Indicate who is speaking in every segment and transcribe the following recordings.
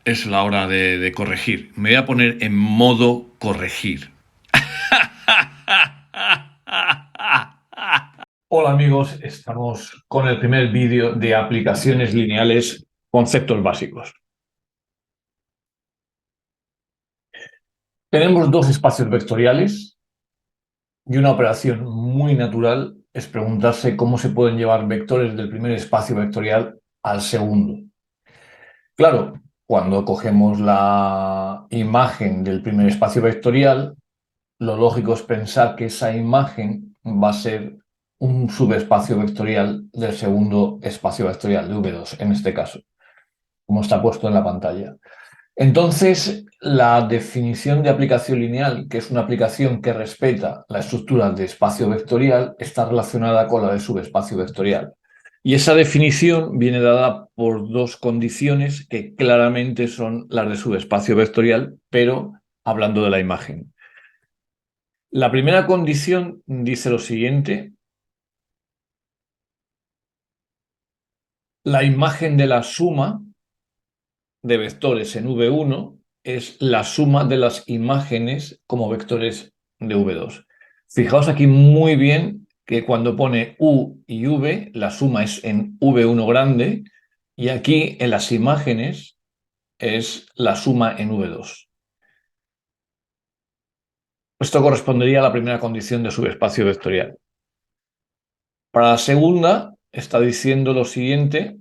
Speaker 1: es la hora de corregir. Me voy a poner en modo corregir. Hola amigos, estamos con el primer vídeo de aplicaciones lineales, conceptos básicos. Tenemos dos espacios vectoriales y una operación muy natural es preguntarse cómo se pueden llevar vectores del primer espacio vectorial al segundo. Claro, cuando cogemos la imagen del primer espacio vectorial, lo lógico es pensar que esa imagen va a ser un subespacio vectorial del segundo espacio vectorial, de V2 en este caso, como está puesto en la pantalla. Entonces, la definición de aplicación lineal, que es una aplicación que respeta la estructura de espacio vectorial, está relacionada con la de subespacio vectorial. Y esa definición viene dada por dos condiciones que claramente son las de subespacio vectorial, pero hablando de la imagen. La primera condición dice lo siguiente: la imagen de la suma de vectores en V1 es la suma de las imágenes como vectores de V2. Fijaos aquí muy bien que cuando pone U y V, la suma es en V1 grande, y aquí en las imágenes es la suma en V2. Esto correspondería a la primera condición de subespacio vectorial. Para la segunda, está diciendo lo siguiente: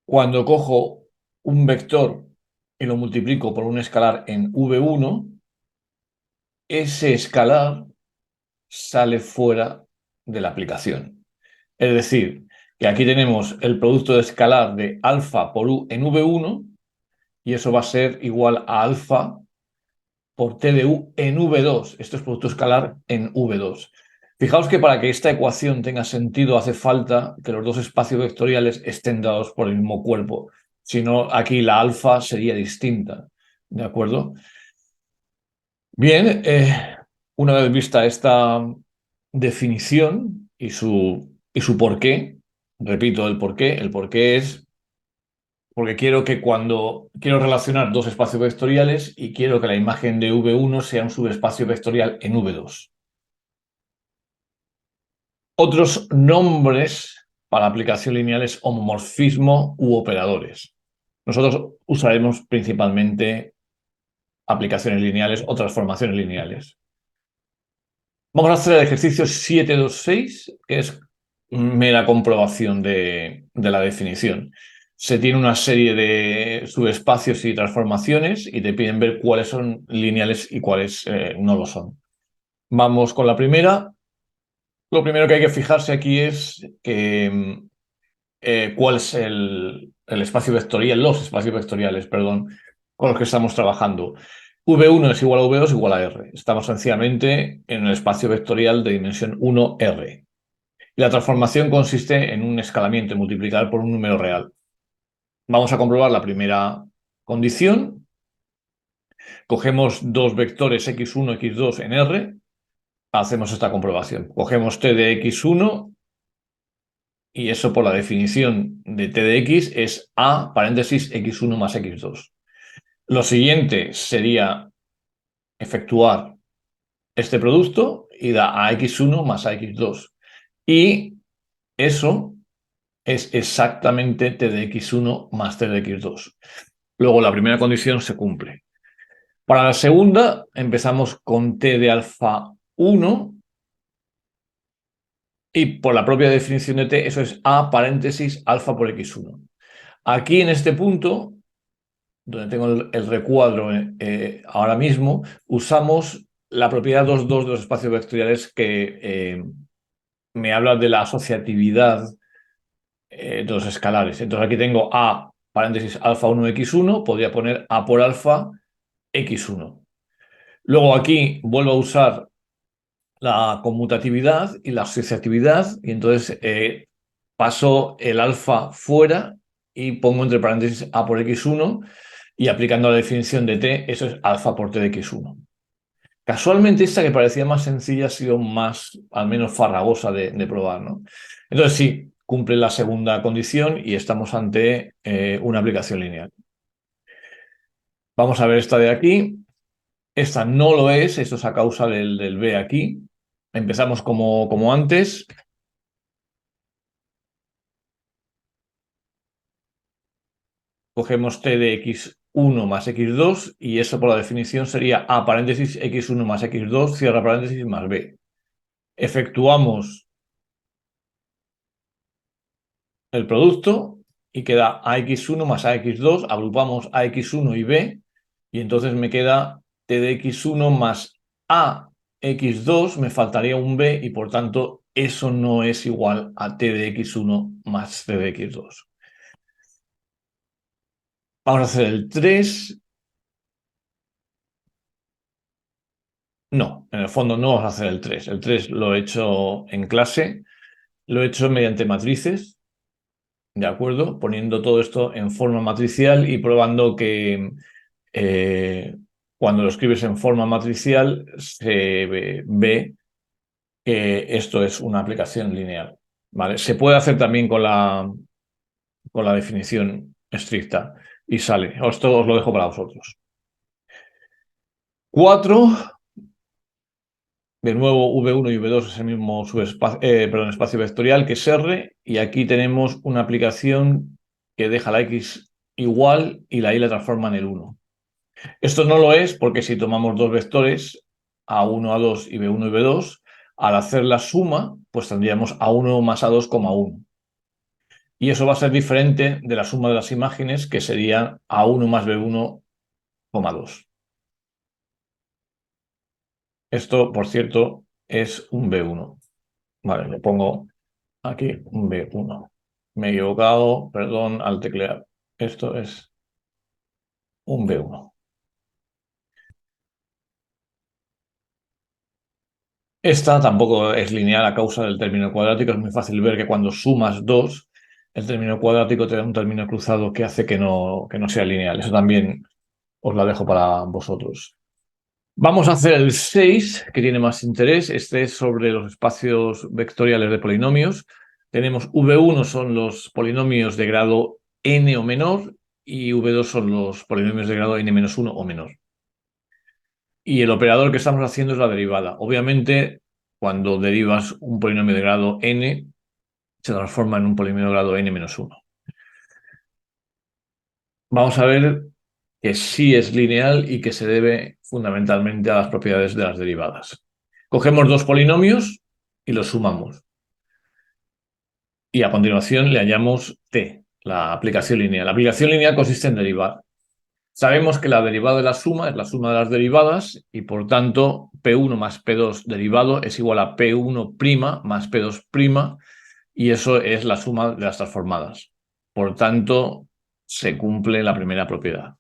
Speaker 1: cuando cojo un vector y lo multiplico por un escalar en V1, ese escalar sale fuera de la aplicación. Es decir, que aquí tenemos el producto de escalar de alfa por U en V1 y eso va a ser igual a alfa por T de U en V2. Esto es producto escalar en V2. Fijaos que para que esta ecuación tenga sentido hace falta que los dos espacios vectoriales estén dados por el mismo cuerpo. Si no, aquí la alfa sería distinta. ¿De acuerdo? Bien, una vez vista esta definición y su porqué, repito el porqué es porque quiero que cuando quiero relacionar dos espacios vectoriales y quiero que la imagen de V1 sea un subespacio vectorial en V2. Otros nombres para aplicación lineal es homomorfismo u operadores. Nosotros usaremos principalmente aplicaciones lineales o transformaciones lineales. Vamos a hacer el ejercicio 726, que es mera comprobación de la definición. Se tiene una serie de subespacios y transformaciones y te piden ver cuáles son lineales y cuáles no lo son. Vamos con la primera. Lo primero que hay que fijarse aquí es que, cuál es el espacio vectorial, los espacios vectoriales, perdón, con los que estamos trabajando. V1 es igual a V2 igual a R. Estamos sencillamente en el espacio vectorial de dimensión 1R. Y la transformación consiste en un escalamiento, en multiplicar por un número real. Vamos a comprobar la primera condición. Cogemos dos vectores x1, x2 en R. Hacemos esta comprobación. Cogemos t de x1 y eso por la definición de t de x es a paréntesis x1 más x2. Lo siguiente sería efectuar este producto y da a x1 más a x2. Y eso es exactamente t de x1 más t de x2. Luego la primera condición se cumple. Para la segunda empezamos con t de alfa 1 y por la propia definición de t eso es a paréntesis alfa por x1. Aquí en este punto, donde tengo el recuadro ahora mismo, usamos la propiedad 2.2 de los espacios vectoriales que me habla de la asociatividad de los escalares. Entonces aquí tengo a paréntesis alfa 1 x1, podría poner a por alfa x1. Luego aquí vuelvo a usar la conmutatividad y la asociatividad y entonces paso el alfa fuera y pongo entre paréntesis a por x1 y aplicando la definición de t, eso es alfa por t de x1. Casualmente esta que parecía más sencilla ha sido más, al menos farragosa de probar, ¿no? Entonces sí, cumple la segunda condición y estamos ante una aplicación lineal. Vamos a ver esta de aquí. Esta no lo es, esto es a causa del b aquí. Empezamos como antes. Cogemos t de x1 más x2 y eso por la definición sería a paréntesis x1 más x2, cierra paréntesis más b. Efectuamos el producto y queda ax1 más ax2, agrupamos ax1 y b y entonces me queda t de x1 más ax2, me faltaría un b y por tanto eso no es igual a t de x1 más t de x2. Vamos a hacer el 3. No, en el fondo no vamos a hacer el 3. El 3 lo he hecho en clase, lo he hecho mediante matrices, ¿de acuerdo? Poniendo todo esto en forma matricial y probando que cuando lo escribes en forma matricial se ve que esto es una aplicación lineal, ¿vale? Se puede hacer también con la definición estricta y sale. Esto os lo dejo para vosotros. 4. De nuevo, V1 y V2 es el mismo espacio vectorial que es R, y aquí tenemos una aplicación que deja la X igual y la Y la transforma en el 1. Esto no lo es porque si tomamos dos vectores, A1, A2 y B1 y B2, al hacer la suma, pues tendríamos A1 más A2, 1. Y eso va a ser diferente de la suma de las imágenes, que sería A1 más B1, 2. Esto, por cierto, es un B1. Vale, le pongo aquí un B1. Me he equivocado, perdón, al teclear. Esto es un B1. Esta tampoco es lineal a causa del término cuadrático. Es muy fácil ver que cuando sumas 2, el término cuadrático te da un término cruzado que hace que no sea lineal. Eso también os la dejo para vosotros. Vamos a hacer el 6, que tiene más interés. Este es sobre los espacios vectoriales de polinomios. Tenemos V1 son los polinomios de grado n o menor y V2 son los polinomios de grado n-1 o menor. Y el operador que estamos haciendo es la derivada. Obviamente, cuando derivas un polinomio de grado n, se transforma en un polinomio de grado n-1. Vamos a ver que sí es lineal y que se debe fundamentalmente a las propiedades de las derivadas. Cogemos dos polinomios y los sumamos. Y a continuación le hallamos t, la aplicación lineal. La aplicación lineal consiste en derivar. Sabemos que la derivada de la suma es la suma de las derivadas y por tanto P1 más P2 derivado es igual a P1' más P2' y eso es la suma de las transformadas. Por tanto, se cumple la primera propiedad.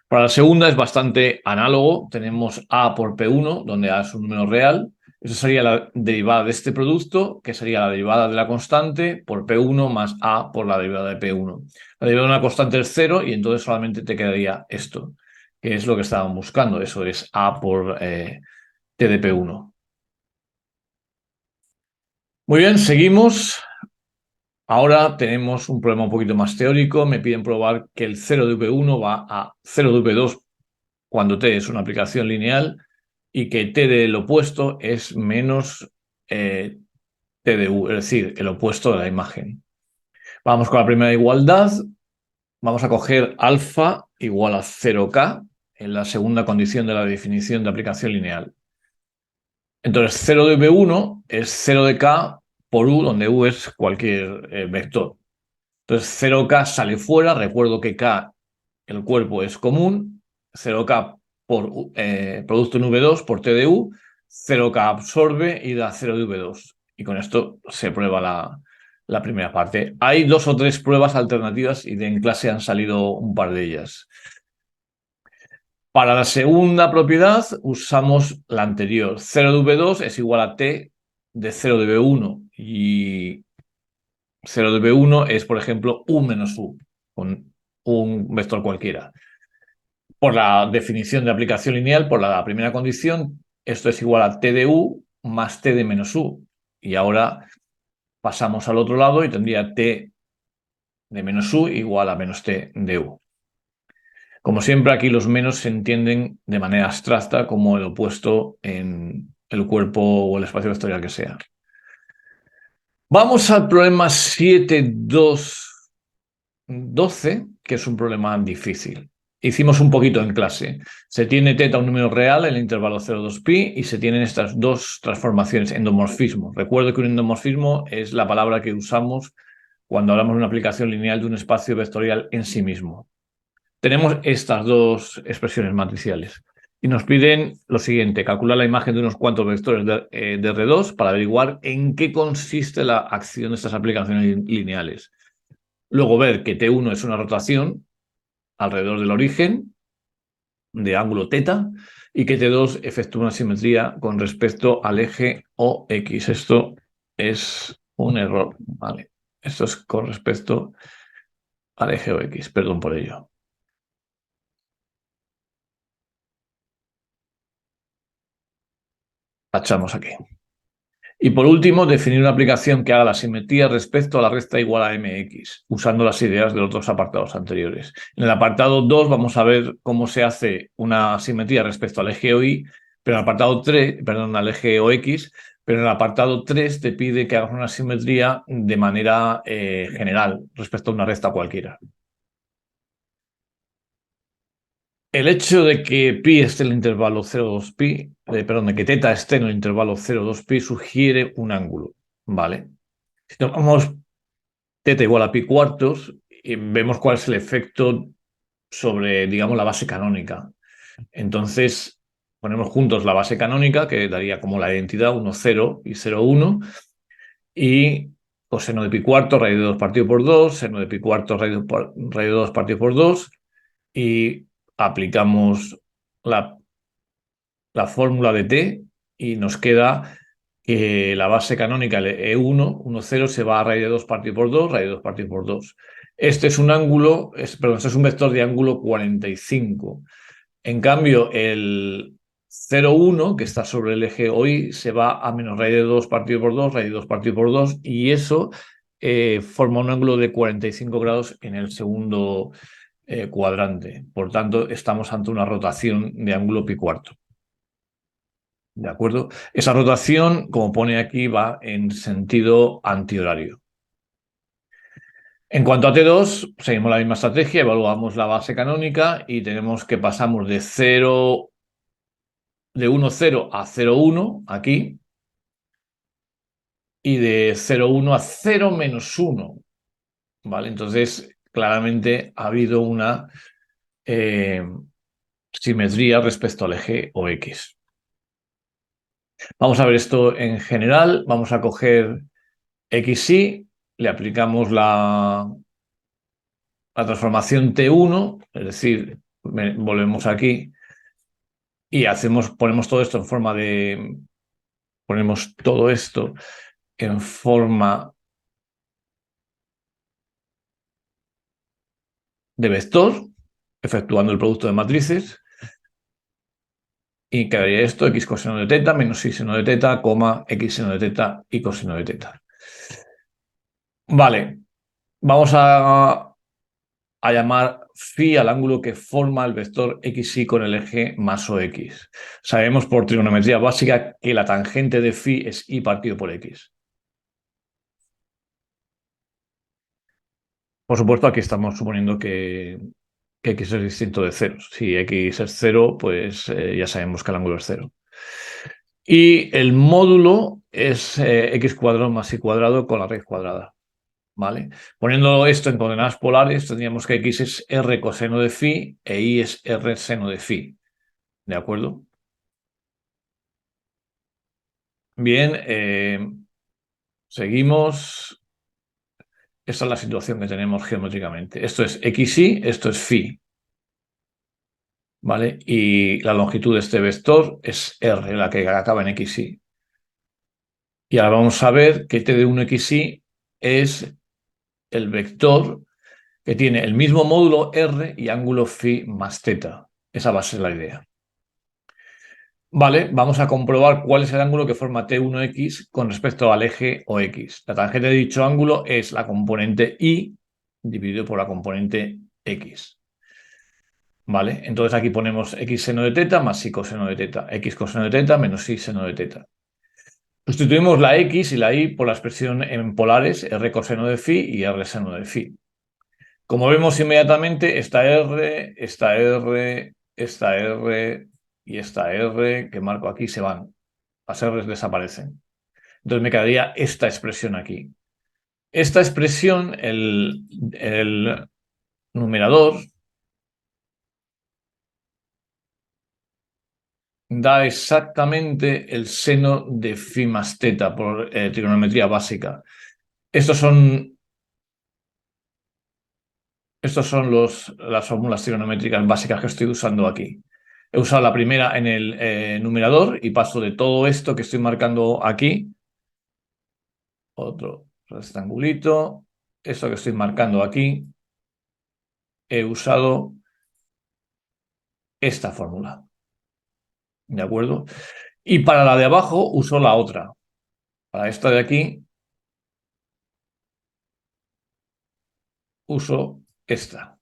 Speaker 1: Para la segunda es bastante análogo. Tenemos A por P1, donde A es un número real. Eso sería la derivada de este producto, que sería la derivada de la constante por P1 más A por la derivada de P1. La derivada de una constante es 0 y entonces solamente te quedaría esto, que es lo que estaban buscando. Eso es A por T de P1. Muy bien, seguimos. Ahora tenemos un problema un poquito más teórico. Me piden probar que el 0 de V1 va a 0 de V2 cuando t es una aplicación lineal y que t del opuesto es menos t de u, es decir, el opuesto de la imagen. Vamos con la primera igualdad. Vamos a coger alfa igual a 0k en la segunda condición de la definición de aplicación lineal. Entonces, 0 de v1 es 0 de k por u, donde u es cualquier vector. Entonces, 0k sale fuera. Recuerdo que k, el cuerpo, es común. 0k por producto en V2 por T de U, 0k absorbe y da 0 de V2. Y con esto se prueba la primera parte. Hay dos o tres pruebas alternativas y en clase han salido un par de ellas. Para la segunda propiedad usamos la anterior. 0 de V2 es igual a T de 0 de V1 y 0 de V1 es, por ejemplo, U menos U, con un vector cualquiera. Por la definición de aplicación lineal, por la primera condición, esto es igual a T de U más T de menos U. Y ahora pasamos al otro lado y tendría t de menos u igual a menos t de u. Como siempre, aquí los menos se entienden de manera abstracta como el opuesto en el cuerpo o el espacio vectorial que sea. Vamos al problema 7.2.12, que es un problema difícil. Hicimos un poquito en clase. Se tiene teta un número real en el intervalo 0,2pi y se tienen estas dos transformaciones, endomorfismo. Recuerdo que un endomorfismo es la palabra que usamos cuando hablamos de una aplicación lineal de un espacio vectorial en sí mismo. Tenemos estas dos expresiones matriciales y nos piden lo siguiente: calcular la imagen de unos cuantos vectores de R2 para averiguar en qué consiste la acción de estas aplicaciones lineales. Luego ver que T1 es una rotación alrededor del origen de ángulo θ y que T2 efectúa una simetría con respecto al eje OX. Esto es un error, ¿vale? Esto es con respecto al eje OX, perdón por ello. Tachamos aquí. Y por último, definir una aplicación que haga la simetría respecto a la recta igual a mx, usando las ideas de los otros apartados anteriores. En el apartado 2 vamos a ver cómo se hace una simetría respecto al eje OY, pero en el apartado 3, perdón, al eje OX, pero en el apartado 3 te pide que hagas una simetría de manera general respecto a una recta cualquiera. El hecho de que pi esté en el intervalo 0,2pi, perdón, de que teta esté en el intervalo 0,2pi sugiere un ángulo, ¿vale? Si tomamos teta igual a pi cuartos, y vemos cuál es el efecto sobre, digamos, la base canónica. Entonces, ponemos juntos la base canónica, que daría como la identidad 1, 0 y 0, 1, y coseno de pi cuarto, raíz de 2 partido por 2, seno de pi cuarto, raíz de 2 partido por 2, y aplicamos la fórmula de t y nos queda que la base canónica, el E1, 1, 0, se va a raíz de 2 partido por 2, raíz de 2 partido por 2. Este es un ángulo, perdón, este es un vector de ángulo 45. En cambio, el 0, 1, que está sobre el eje OY, se va a menos raíz de 2 partido por 2, raíz de 2 partido por 2, y eso forma un ángulo de 45 grados en el segundo cuadrante. Por tanto, estamos ante una rotación de ángulo pi cuarto. ¿De acuerdo? Esa rotación, como pone aquí, va en sentido antihorario. En cuanto a T2, seguimos la misma estrategia, evaluamos la base canónica y tenemos que pasamos de 1, 0 a 0, 1 aquí, y de 0, 1 a 0 menos 1. ¿Vale? Entonces, claramente ha habido una simetría respecto al eje OX. Vamos a ver esto en general. Vamos a coger XY, le aplicamos la transformación T1, es decir, volvemos aquí y ponemos todo esto en forma de, ponemos todo esto en forma de vector, efectuando el producto de matrices, y quedaría esto: x coseno de teta menos y seno de teta, coma, x seno de teta y coseno de teta. Vale, vamos a llamar phi al ángulo que forma el vector xy con el eje más o x. Sabemos por trigonometría básica que la tangente de phi es y partido por x. Por supuesto, aquí estamos suponiendo que x es distinto de 0. Si x es 0, pues ya sabemos que el ángulo es 0. Y el módulo es x cuadrado más y cuadrado con la raíz cuadrada. ¿Vale? Poniendo esto en coordenadas polares, tendríamos que x es r coseno de phi e y es r seno de phi. ¿De acuerdo? Bien, seguimos. Esta es la situación que tenemos geométricamente. Esto es xy, esto es phi. ¿Vale? Y la longitud de este vector es r, la que acaba en xy. Y ahora vamos a ver que t de 1xy es el vector que tiene el mismo módulo r y ángulo phi más θ. Esa va a ser la idea. Vale, vamos a comprobar cuál es el ángulo que forma T1x con respecto al eje OX. La tangente de dicho ángulo es la componente y dividido por la componente x. ¿Vale? Entonces aquí ponemos x seno de teta más y coseno de teta. X coseno de teta menos y seno de teta. Sustituimos la x y la y por la expresión en polares r coseno de phi y r seno de phi. Como vemos inmediatamente, esta r, esta r, esta r y esta r que marco aquí se van. Las r's desaparecen. Entonces me quedaría esta expresión aquí. Esta expresión, el numerador, da exactamente el seno de phi más teta por trigonometría básica. Estos son las fórmulas trigonométricas básicas que estoy usando aquí. He usado la primera en el numerador y paso de todo esto que estoy marcando aquí, otro rectangulito, esto que estoy marcando aquí, he usado esta fórmula. ¿De acuerdo? Y para la de abajo uso la otra. Para esta de aquí uso esta,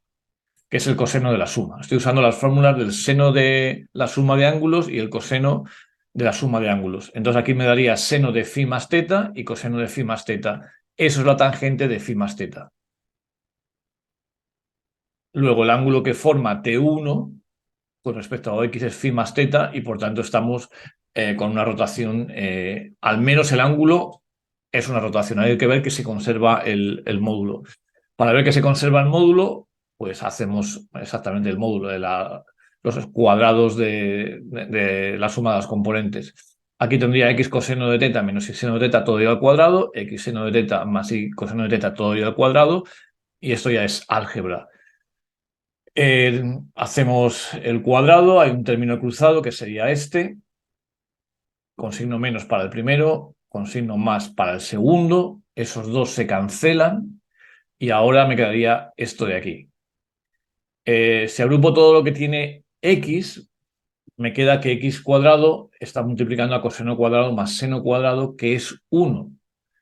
Speaker 1: que es el coseno de la suma. Estoy usando las fórmulas del seno de la suma de ángulos y el coseno de la suma de ángulos. Entonces aquí me daría seno de phi más teta y coseno de phi más teta. Eso es la tangente de phi más teta. Luego el ángulo que forma T1 con respecto a x es phi más teta y por tanto estamos con una rotación, al menos el ángulo es una rotación. Hay que ver que se conserva el módulo. Para ver que se conserva el módulo, pues hacemos exactamente el módulo de los cuadrados de la suma de las componentes. Aquí tendría x coseno de teta menos y seno de teta todo ello al cuadrado, x seno de teta más y coseno de teta todo ello al cuadrado, y esto ya es álgebra. Hacemos el cuadrado, hay un término cruzado que sería este, con signo menos para el primero, con signo más para el segundo, esos dos se cancelan y ahora me quedaría esto de aquí. Si agrupo todo lo que tiene x, me queda que x cuadrado está multiplicando a coseno cuadrado más seno cuadrado, que es 1,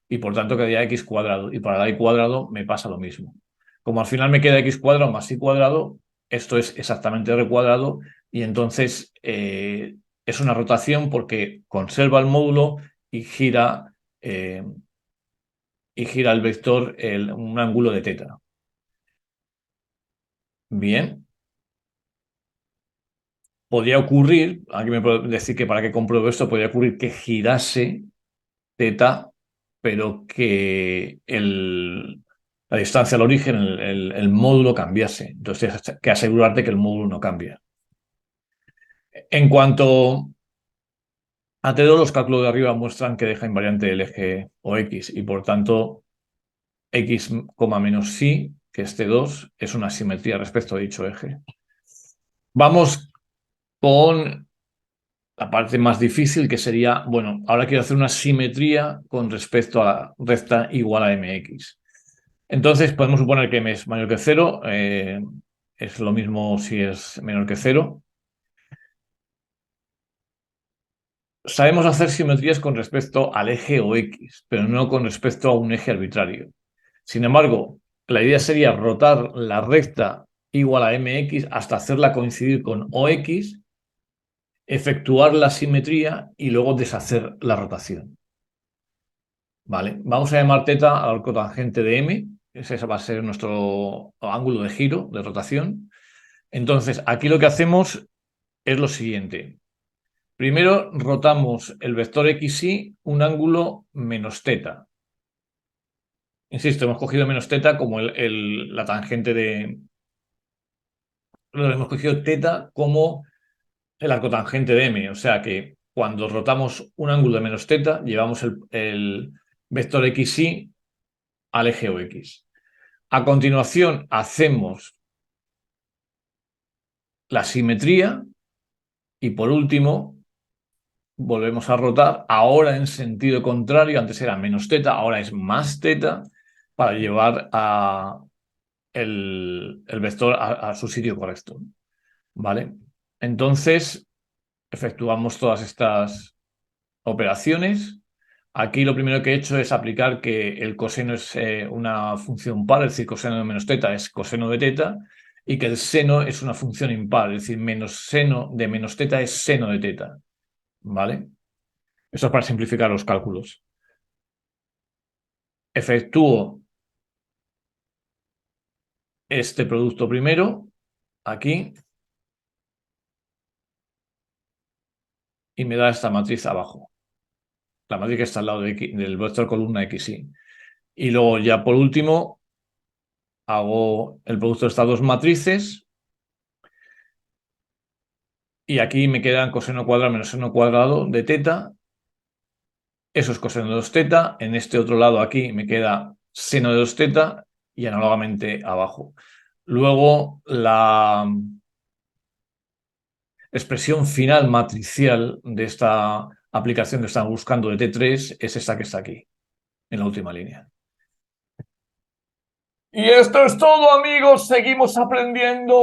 Speaker 1: y por tanto quedaría x cuadrado, y para la y cuadrado me pasa lo mismo. Como al final me queda x cuadrado más y cuadrado, esto es exactamente r cuadrado, y entonces es una rotación porque conserva el módulo eh, y gira el vector un ángulo de teta. Bien. Podría ocurrir, aquí me puedo decir que para que compruebo esto, podría ocurrir que girase teta, pero que la distancia al origen, el módulo cambiase. Entonces tienes que asegurarte que el módulo no cambia. En cuanto a T2, los cálculos de arriba muestran que deja invariante el eje o X y por tanto X, menos psi, que es T2, es una simetría respecto a dicho eje. Vamos con la parte más difícil, que sería, bueno, ahora quiero hacer una simetría con respecto a la recta igual a mx. Entonces podemos suponer que m es mayor que 0, es lo mismo si es menor que 0. Sabemos hacer simetrías con respecto al eje o x, pero no con respecto a un eje arbitrario. Sin embargo, la idea sería rotar la recta igual a mx hasta hacerla coincidir con ox, efectuar la simetría y luego deshacer la rotación. Vale, vamos a llamar teta al arco tangente de m, ese va a ser nuestro ángulo de giro, de rotación. Entonces, aquí lo que hacemos es lo siguiente. Primero rotamos el vector xy un ángulo menos teta. Insisto, hemos cogido menos teta como la tangente de... Hemos cogido teta como el arco tangente de m, o sea que cuando rotamos un ángulo de menos teta, llevamos el vector xy al eje OX. A continuación, hacemos la simetría y por último, volvemos a rotar, ahora en sentido contrario, antes era menos teta, ahora es más teta, para llevar el vector a su sitio correcto. ¿Vale? Entonces, efectuamos todas estas operaciones. Aquí lo primero que he hecho es aplicar que el coseno es una función par, es decir, coseno de menos teta es coseno de teta, y que el seno es una función impar, es decir, menos seno de menos teta es seno de teta. ¿Vale? Eso es para simplificar los cálculos. Efectúo este producto primero, aquí, y me da esta matriz abajo. La matriz que está al lado del vector columna XY. Y luego ya por último hago el producto de estas dos matrices y aquí me quedan coseno cuadrado menos seno cuadrado de teta. Eso es coseno de 2 teta. En este otro lado aquí me queda seno de 2 teta y análogamente abajo. Luego la expresión final matricial de esta aplicación que estamos buscando de T3 es esta que está aquí, en la última línea. Y esto es todo, amigos. Seguimos aprendiendo.